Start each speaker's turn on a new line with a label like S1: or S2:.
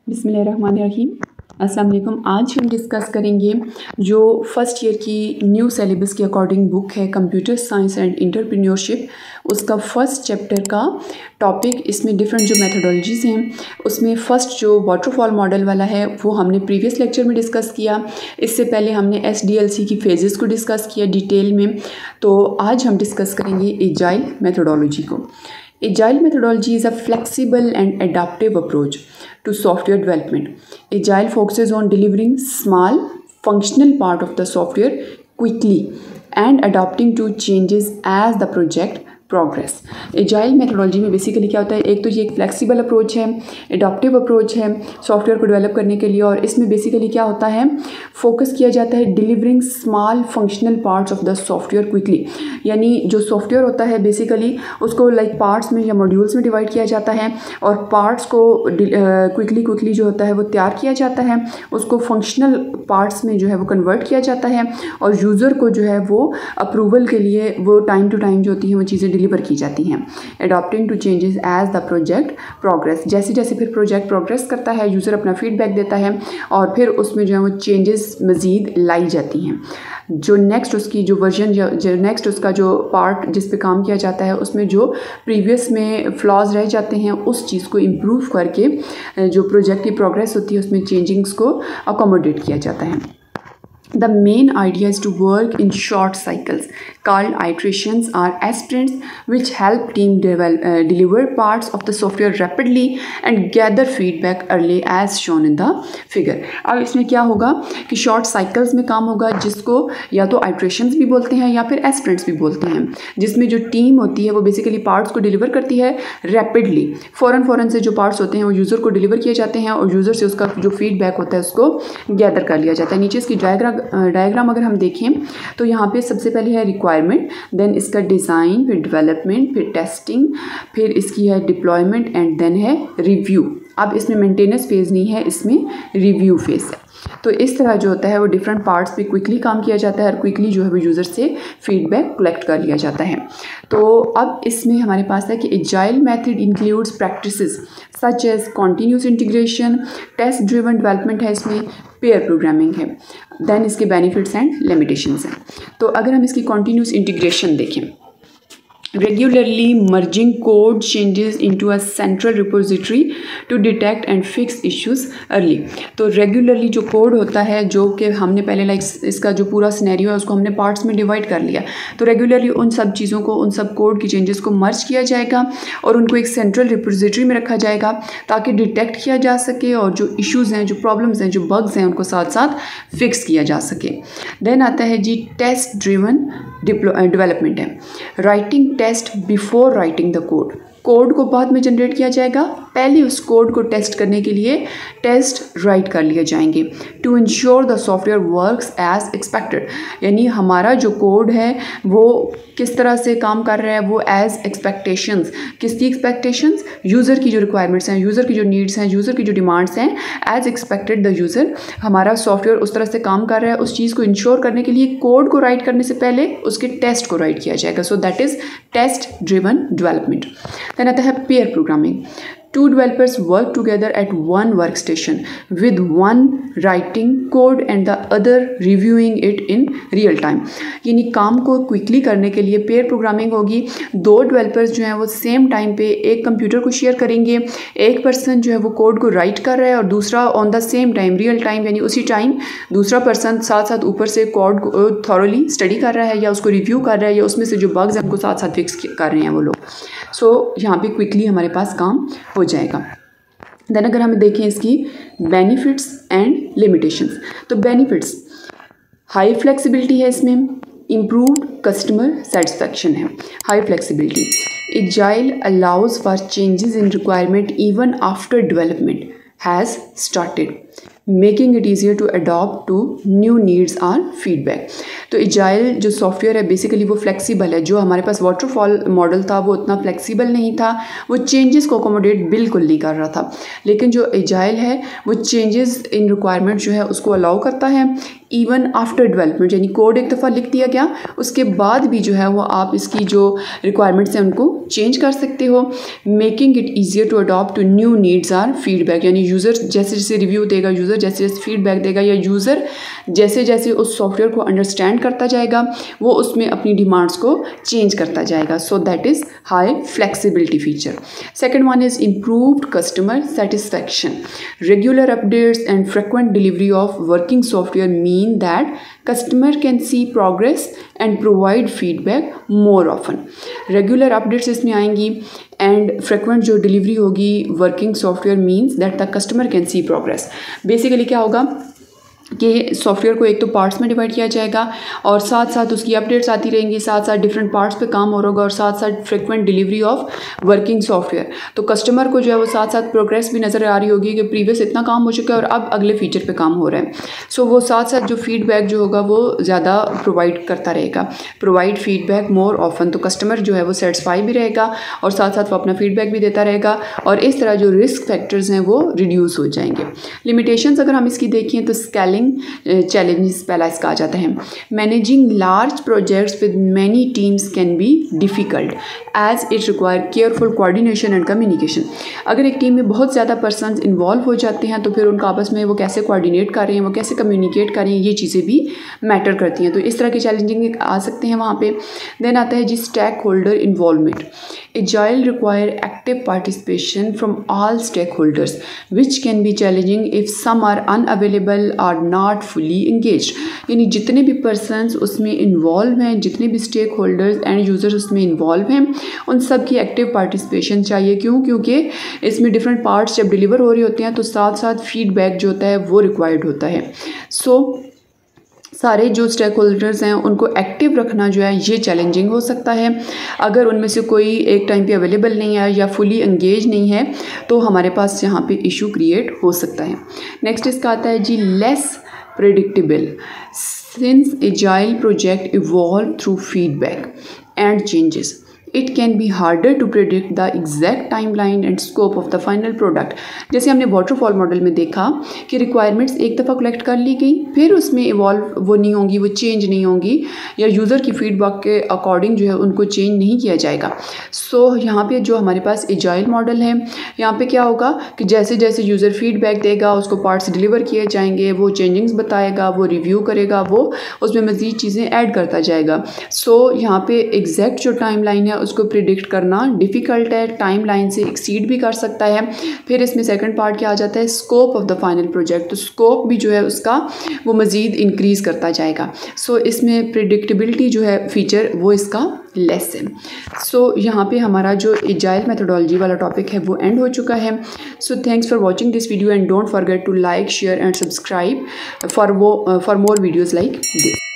S1: बिस्मिल्लाहिर्रहमानिर्रहीम। अस्सलाम वालेकुम। आज हम डिस्कस करेंगे जो फर्स्ट ईयर की न्यू सिलेबस के अकॉर्डिंग बुक है कंप्यूटर साइंस एंड एंटरप्रेन्योरशिप, उसका फर्स्ट चैप्टर का टॉपिक। इसमें डिफरेंट जो मेथोडोलॉजीज़ हैं उसमें फ़र्स्ट जो वाटरफॉल मॉडल वाला है वो हमने प्रीवियस लेक्चर में डिस्कस किया। इससे पहले हमने SDLC की फेजेस को डिस्कस किया डिटेल में। तो आज हम डिस्कस करेंगे एजाइल मेथोडोलॉजी को। Agile methodology is a flexible and adaptive approach to software development. Agile focuses on delivering small, functional part of the software quickly and adapting to changes as the project progress. Agile methodology में basically क्या होता है, एक तो ये एक flexible approach है, adaptive approach है सॉफ्टवेयर को डेवलप करने के लिए। और इसमें बेसिकली क्या होता है, फोकस किया जाता है delivering small functional parts of the software quickly. यानी जो सॉफ्टवेयर होता है बेसिकली उसको लाइक पार्ट्स में या मॉड्यूल्स में डिवाइड किया जाता है और पार्ट्स को क्विकली जो होता है वो तैयार किया जाता है, उसको फंक्शनल पार्ट्स में जो है वो कन्वर्ट किया जाता है और यूज़र को जो है वो अप्रूवल के लिए वो टाइम टू टाइम जो होती हैं वो चीज़ें डिलीवर की जाती हैं। Adopting to changes as the project progress, जैसे जैसे फिर प्रोजेक्ट प्रोग्रेस करता है यूज़र अपना फीडबैक देता है और फिर उसमें जो है वो चेंजेस मज़ीद लाई जाती हैं। जो नेक्स्ट उसकी जो वर्जन जो नेक्स्ट उसका जो पार्ट जिस पे काम किया जाता है उसमें जो प्रीवियस में फ्लॉज रह जाते हैं उस चीज़ को इम्प्रूव करके जो प्रोजेक्ट की प्रोग्रेस होती है उसमें चेंजिंग्स को अकोमोडेट किया जाता है। The main idea is to work in short cycles called iterations or sprints, which help team deliver parts of the software rapidly and gather feedback early as shown in the figure. अब इसमें क्या होगा कि short cycles में काम होगा, जिसको या तो iterations भी बोलते हैं या फिर sprints भी बोलते हैं, जिसमें जो टीम होती है वो बेसिकली पार्ट्स को डिलीवर करती है रैपिडली। फ़ौरन से जो पार्ट्स होते हैं वो यूज़र को डिलीवर किए जाते हैं और यूज़र से उसका जो फीडबैक होता है उसको गैदर कर लिया जाता है। नीचे इसकी डायग्राम अगर हम देखें तो यहाँ पे सबसे पहले है रिक्वायरमेंट, देन इसका डिज़ाइन, फिर डेवलपमेंट, फिर टेस्टिंग, फिर इसकी है डिप्लॉयमेंट एंड देन है रिव्यू। अब इसमें मेंटेनेंस फेज़ नहीं है, इसमें रिव्यू फेज़ है। तो इस तरह जो होता है वो डिफरेंट पार्ट्स पे क्विकली काम किया जाता है और क्विकली जो है वो यूज़र से फीडबैक कलेक्ट कर लिया जाता है। तो अब इसमें हमारे पास है कि agile method includes practices such as continuous integration, test driven development है, इसमें पेयर प्रोग्रामिंग है, देन इसके बेनिफिट्स एंड लिमिटेशंस हैं। तो अगर हम इसकी कॉन्टीन्यूस इंटीग्रेशन देखें, regularly merging code changes into a central repository to detect and fix issues early। तो रेगुलरली जो कोड होता है जो कि हमने पहले लाइक इसका जो पूरा सिनेरियो है उसको हमने पार्ट्स में डिवाइड कर लिया, तो रेगुलरली उन सब चीज़ों को, उन सब कोड की चेंजेस को मर्ज किया जाएगा और उनको एक सेंट्रल रिपोजिटरी में रखा जाएगा ताकि डिटेक्ट किया जा सके और जो इश्यूज़ हैं, जो प्रॉब्लम्स हैं, जो बग्स हैं उनको साथ साथ फिक्स किया जा सके। देन आता है जी टेस्ट ड्रिवन डेवलपमेंट है, writing test before writing the code. Code को बाद में जनरेट किया जाएगा, पहले उस कोड को टेस्ट करने के लिए टेस्ट राइट कर लिए जाएंगे to ensure the software works as expected. यानी हमारा जो कोड है वो किस तरह से काम कर रहा है, वो एज एक्सपेक्टेशंस, किसकी एक्सपेक्टेशंस, यूज़र की जो रिक्वायरमेंट्स हैं, यूज़र की जो नीड्स हैं, यूज़र की जो डिमांड्स हैं, एज एक्सपेक्टेड द यूज़र हमारा सॉफ्टवेयर उस तरह से काम कर रहा है। उस चीज़ को इंश्योर करने के लिए कोड को राइट करने से पहले उसके टेस्ट को राइट किया जाएगा। So that is test driven development. Then आता है pair programming. Two developers work together at one workstation with one writing code and the other reviewing it in real time। यानी काम को क्विकली करने के लिए पेयर प्रोग्रामिंग होगी। दो डेवलपर्स जो हैं वो सेम टाइम पे एक कंप्यूटर को शेयर करेंगे, एक पर्सन जो है वो कोड को राइट कर रहा है और दूसरा on the same time real time यानी उसी टाइम दूसरा पर्सन साथ साथ ऊपर से कोड को थॉरोली स्टडी कर रहा है या उसको रिव्यू कर रहा है या उसमें से जो बग्स हैं उनको साथ साथ फिक्स कर रहे हैं वो लोग। सो यहाँ पे क्विकली हमारे पास काम हो जाएगा। देन अगर हम देखें इसकी बेनिफिट्स एंड लिमिटेशंस, तो बेनिफिट्स हाई फ्लेक्सिबिलिटी है, इसमें इम्प्रूव्ड कस्टमर सेटिस्फैक्शन है, high flexibility. Agile allows for changes in requirement even after development has started. Making it easier to adopt to new needs और feedback. तो agile जो software है basically वो flexible है। जो हमारे पास वाटरफॉल मॉडल था वो उतना फ्लेक्सिबल नहीं था, वो चेंजेस को अकोमोडेट बिल्कुल नहीं कर रहा था। लेकिन जो एजाइल है वो चेंजेस इन रिक्वायरमेंट जो है उसको अलाउ करता है इवन आफ्टर डेवलपमेंट, यानी कोड एक दफ़ा लिख दिया गया उसके बाद भी जो है वो आप इसकी जो रिक्वायरमेंट्स हैं उनको चेंज कर सकते हो। Making it easier to adopt to new needs or feedback, यानी यूज़र जैसे जैसे रिव्यू देगा, यूज़र जैसे जैसे फीडबैक देगा या यूज़र जैसे जैसे उस सॉफ्टवेयर को अंडरस्टैंड करता जाएगा वो उसमें अपनी डिमांड्स को चेंज करता जाएगा। So that is high flexibility feature. Second one is improved customer satisfaction. Regular updates and frequent delivery of working software mean that customer can see progress and provide feedback more often. Regular updates इसमें आएंगी and frequent जो delivery होगी working software means that the customer can see progress. Basically क्या होगा कि software को एक तो पार्ट्स में डिवाइड किया जाएगा और साथ साथ उसकी अपडेट्स आती रहेंगी, साथ साथ डिफरेंट पार्ट्स पे काम हो रहा होगा और साथ साथ frequent delivery of working software. तो कस्टमर को जो है वो साथ साथ प्रोग्रेस भी नज़र आ रही होगी कि प्रीवियस इतना काम हो चुका है और अब अगले फीचर पे काम हो रहा है। सो वो साथ साथ जो फीडबैक जो होगा वो ज़्यादा प्रोवाइड करता रहेगा, प्रोवाइड फीडबैक मोर ऑफन। तो कस्टमर जो है वो सेटिस्फाई भी रहेगा और साथ साथ वो अपना फीडबैक भी देता रहेगा और इस तरह जो रिस्क फैक्टर्स हैं वो रिड्यूस हो जाएंगे। लिमिटेशंस अगर हम इसकी देखें तो स्केलिंग चैलेंजेस पहला इसका आ जाता है। Managing large projects with many teams can be difficult as it require careful coordination and communication. अगर एक टीम में बहुत ज़्यादा पर्सनस इन्वॉल्व हो जाते हैं तो फिर उनका आपस में वो कैसे कोऑर्डिनेट कर रहे हैं, वो कैसे कम्युनिकेट कर रहे हैं, ये चीज़ें भी मैटर करती हैं। तो इस तरह के चैलेंजिंग आ सकते हैं वहाँ पे। देन आता है जी stakeholder involvement. Agile require active participation from all stakeholders which can be challenging if some are unavailable or not fully engaged. यानी जितने भी पर्सनस उसमें इन्वॉल्व हैं, जितने भी स्टेक होल्डर्स एंड यूज़र्स उसमें इन्वॉल्व हैं, उन सब की एक्टिव पार्टिसिपेशन चाहिए। क्यों? क्योंकि इसमें डिफरेंट पार्ट्स जब डिलीवर हो रहे होते हैं तो साथ साथ फीडबैक जो होता है वो रिक्वायर्ड होता है। सो सारे जो स्टेक होल्डर्स हैं उनको एक्टिव रखना जो है ये चैलेंजिंग हो सकता है। अगर उनमें से कोई एक टाइम पे अवेलेबल नहीं है या फुली एंगेज नहीं है तो हमारे पास यहाँ पे इशू क्रिएट हो सकता है। नेक्स्ट इसका आता है जी less predictable. Since agile project evolve through feedback and changes it can be harder to predict the exact timeline and scope of the final product. जैसे हमने वाटरफॉल मॉडल में देखा कि रिक्वायरमेंट्स एक दफ़ा कलेक्ट कर ली गई फिर उसमें इवॉल्व वो नहीं होंगी, वो चेंज नहीं होंगी या यूज़र की फीडबैक के अकॉर्डिंग जो है उनको चेंज नहीं किया जाएगा। सो यहाँ पे जो हमारे पास एजाइल मॉडल है यहाँ पे क्या होगा कि जैसे जैसे यूज़र फीडबैक देगा उसको पार्ट्स डिलीवर किए जाएंगे, वो चेंजिंग्स बताएगा, वो रिव्यू करेगा, वो उसमें मज़ीद चीज़ें ऐड करता जाएगा। सो यहाँ पे एग्जैक्ट जो टाइमलाइन है उसको प्रिडिक्ट करना डिफ़िकल्ट है, टाइम लाइन से एक्सीड भी कर सकता है। फिर इसमें सेकंड पार्ट क्या आ जाता है, scope of the final project. तो स्कोप भी जो है उसका वो मज़ीद इंक्रीज़ करता जाएगा। सो इसमें प्रिडिक्टेबिलिटी जो है फीचर वो इसका लेस है। सो यहाँ पे हमारा जो एजाइल मेथोडोलॉजी वाला टॉपिक है वो एंड हो चुका है। So thanks for watching this video and don't forget to like, share and subscribe for more videos like this.